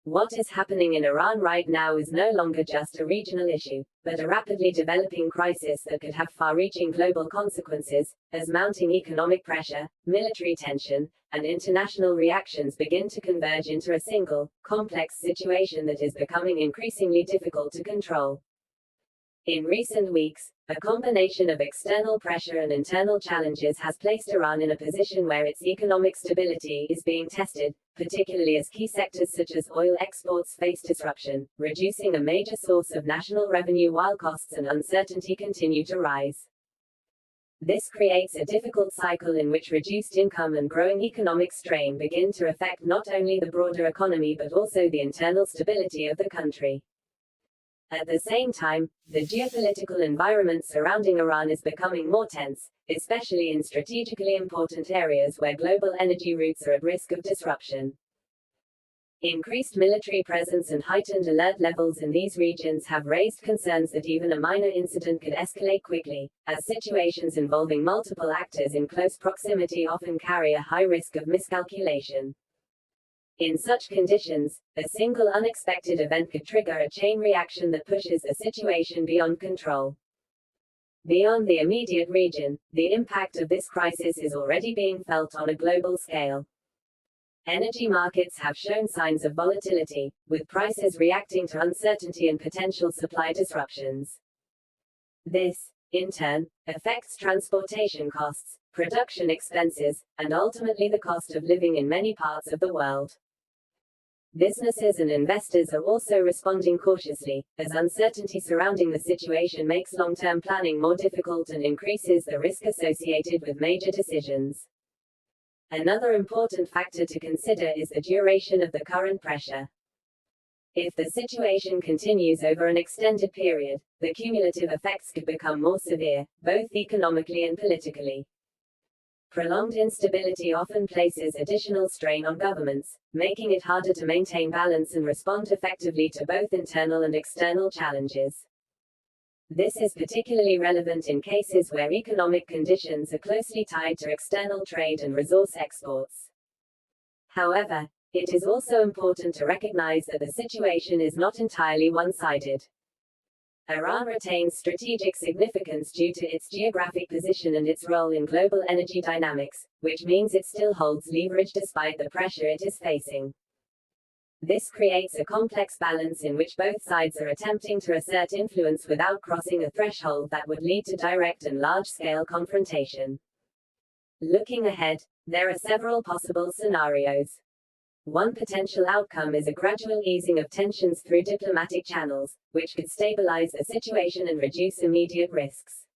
What is happening in Iran right now is no longer just a regional issue, but a rapidly developing crisis that could have far-reaching global consequences, as mounting economic pressure, military tension, and international reactions begin to converge into a single, complex situation that is becoming increasingly difficult to control. In recent weeks, a combination of external pressure and internal challenges has placed Iran in a position where its economic stability is being tested, particularly as key sectors such as oil exports face disruption, reducing a major source of national revenue while costs and uncertainty continue to rise. This creates a difficult cycle in which reduced income and growing economic strain begin to affect not only the broader economy but also the internal stability of the country. At the same time, the geopolitical environment surrounding Iran is becoming more tense, especially in strategically important areas where global energy routes are at risk of disruption. Increased military presence and heightened alert levels in these regions have raised concerns that even a minor incident could escalate quickly, as situations involving multiple actors in close proximity often carry a high risk of miscalculation. In such conditions, a single unexpected event could trigger a chain reaction that pushes a situation beyond control. Beyond the immediate region, the impact of this crisis is already being felt on a global scale. Energy markets have shown signs of volatility, with prices reacting to uncertainty and potential supply disruptions. This, in turn, affects transportation costs, production expenses, and ultimately the cost of living in many parts of the world. Businesses and investors are also responding cautiously, as uncertainty surrounding the situation makes long-term planning more difficult and increases the risk associated with major decisions. Another important factor to consider is the duration of the current pressure. If the situation continues over an extended period, the cumulative effects could become more severe, both economically and politically. Prolonged instability often places additional strain on governments, making it harder to maintain balance and respond effectively to both internal and external challenges. This is particularly relevant in cases where economic conditions are closely tied to external trade and resource exports. However, it is also important to recognize that the situation is not entirely one-sided. Iran retains strategic significance due to its geographic position and its role in global energy dynamics, which means it still holds leverage despite the pressure it is facing. This creates a complex balance in which both sides are attempting to assert influence without crossing a threshold that would lead to direct and large-scale confrontation. Looking ahead, there are several possible scenarios. One potential outcome is a gradual easing of tensions through diplomatic channels, which could stabilize the situation and reduce immediate risks.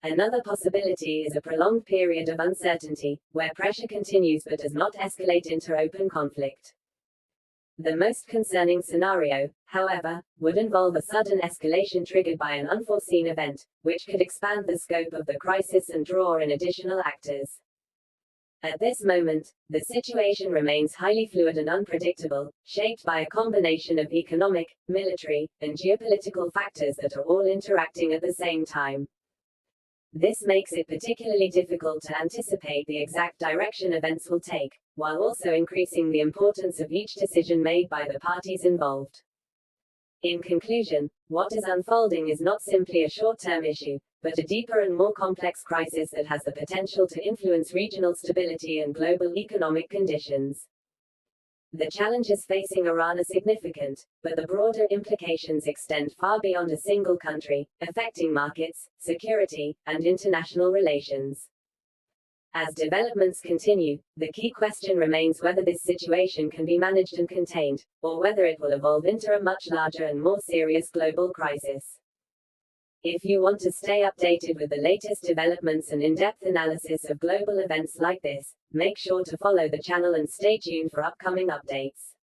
Another possibility is a prolonged period of uncertainty, where pressure continues but does not escalate into open conflict. The most concerning scenario, however, would involve a sudden escalation triggered by an unforeseen event, which could expand the scope of the crisis and draw in additional actors. At this moment, the situation remains highly fluid and unpredictable, shaped by a combination of economic, military, and geopolitical factors that are all interacting at the same time. This makes it particularly difficult to anticipate the exact direction events will take, while also increasing the importance of each decision made by the parties involved. In conclusion, what is unfolding is not simply a short-term issue, but a deeper and more complex crisis that has the potential to influence regional stability and global economic conditions. The challenges facing Iran are significant, but the broader implications extend far beyond a single country, affecting markets, security, and international relations. As developments continue, the key question remains whether this situation can be managed and contained, or whether it will evolve into a much larger and more serious global crisis. If you want to stay updated with the latest developments and in-depth analysis of global events like this, make sure to follow the channel and stay tuned for upcoming updates.